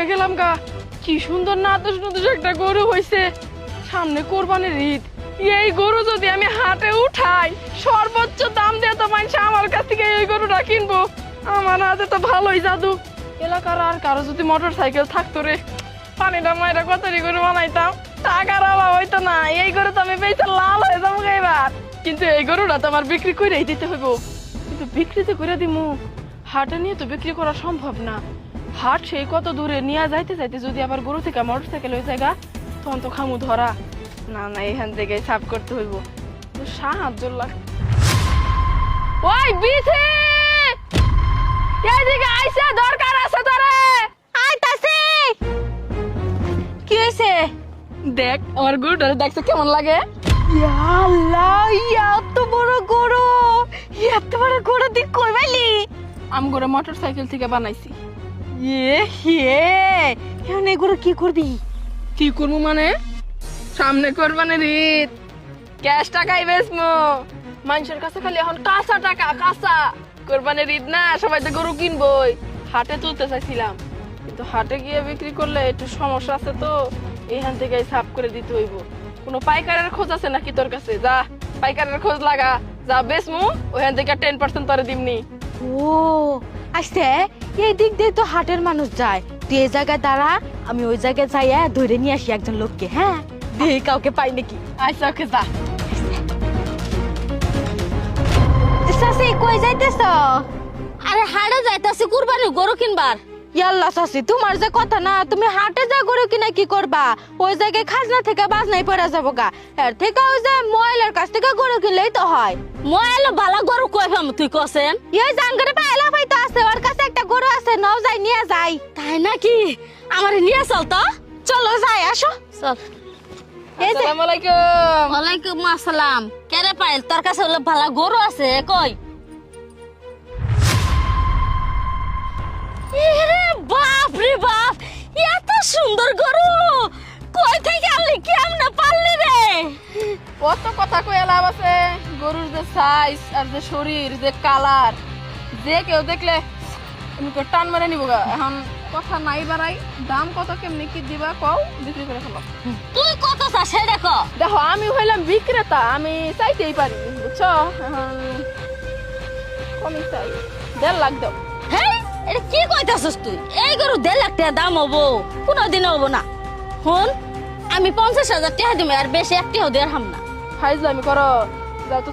হয়ে গেলাম গা। কি সুন্দর নাদুস নুদুস একটা গরু হইছে, সামনে কোরবানির ঈদ। এই গরু যদি আমি হাটে উঠাই, সর্বোচ্চ দাম দিয়ে তো মানুষ আমার কাছ থেকে এই গরুটা কিনবো। আমার হাতে তো ভালোই জাদু। এলাকার আর কারো যদি মোটর সাইকেল থাকতো রে, পানিটা মায়েরা কতরি করে বানাইতাম, টাকার অভাব হইতো না। এই গরু তো আমি বেচে লাল হয়ে যাবো এবার। কিন্তু এই গরুটা তো আমার বিক্রি করেই দিতে হইব। কিন্তু বিক্রি তো করে দিমু, হাটে নিয়ে তো বিক্রি করা সম্ভব না। হাট সেই কত দূরে নিয়ে যাইতে যাইতে যদি আবার গরু থেকে মোটর সাইকেল হয়ে যায়, তখন তো খামু ধরা। না না, এখান থেকে সাফ করতে হইব। সাহায্য লাগ। ওই বিথি, এইদিকে আইসা, দরকার আছে তোরে। আইতাছি। কি হইছে? দেখ আমার গরুটা, দেখছো কেমন লাগে? ইয়া আল্লাহ, এত বড় গরু, এত বড় গরু তুই কই পাইলি? আম করে মোটর সাইকেল থেকে বানাইছি। ইয়ে হে, এখন এই গরু কি করবি? কি করবো মানে, সামনে কোরবানির ঈদ, ক্যাশ টাকাই বেচমু। মানুষের কাছে খালি এখন কাঁচা টাকা, কাঁচা। কোরবানির ঈদ না, সবাই তো গরু কিনবই। হাটে তুলতে চাইছিলাম, কিন্তু হাটে গিয়ে বিক্রি করলে একটু সমস্যা আছে, তো এইখান থেকে সাফ করে দিতে হইব। কোনো পাইকারের খোঁজ আছে নাকি তোর কাছে? যা পাইকারের খোঁজ লাগা, যা বেচমু, ওখান থেকে 10% তোরে দিমনি। ও আচ্ছা, এই দিক দিয়ে তো হাটের মানুষ যায়। তুই এই জায়গায় দাঁড়া, আমি ওই জায়গায় যাইয়া ধরে নিয়ে আসি একজন লোককে। হ্যাঁ, দেখি কাউকে পাই নাকি। আচ্ছা, ওকে, যা। সাসি কই যাইতেছ? আরে হাটে যাইতাছি কুরবানির গরু কিনবার। ইয়াল্লা সাসি, তোমার যে কথা না, তুমি হাটে যা গরু কিনা কি করবা? ওই জায়গায় খাজনা থেকে বাজনাই পড়া যাবো গা। এর থেকে ওই যে ময়লার কাছ থেকে গরু কিনলেই তো হয়। মই এলো বালা গরু কই পাম তুই কছেন? এই জাঙ্গরে পায়লা পাইতো আছে, ওর কাছে একটা গরু আছে, নাও যাই নিয়ে যাই। তাই নাকি? আমার নিয়ে চল তো। চলো যাই, আসো। চল। এই যে আসসালামু আলাইকুম। ওয়ালাইকুম আসসালাম। কেরে পাইল, তোর কাছে হলো ভালা গরু আছে কই? এরে বাপ রে বাপ, এত সুন্দর গরু কই থেকে আনলি, কেমনে পারলি রে? কত কথা কয়ে লাভ আছে? গরুর যে সাইজ আর যে শরীর, যে কালার, যে কেউ দেখলে এমনি করে টান মারে নিব গা। এখন কথা নাই বাড়াই, দাম কত কেমনি কি দিবা কও, বিক্রি করে ফেলো। তুই কত চাস সেটা ক। দেখো আমি হইলাম বিক্রেতা, আমি চাইতেই পারি, বুঝছো? এখন কমই চাই, 1.5 লাখ দাও। হেই, এটা কি কইতাছস তুই? এই গরু 1.5 লাখ টাকা দাম হবো? কোনোদিন হবো না। হুন, আমি 50,000 টাকা দিমে, আর বেশি একটিও দেড় হাম না। ফাইজলামি করো।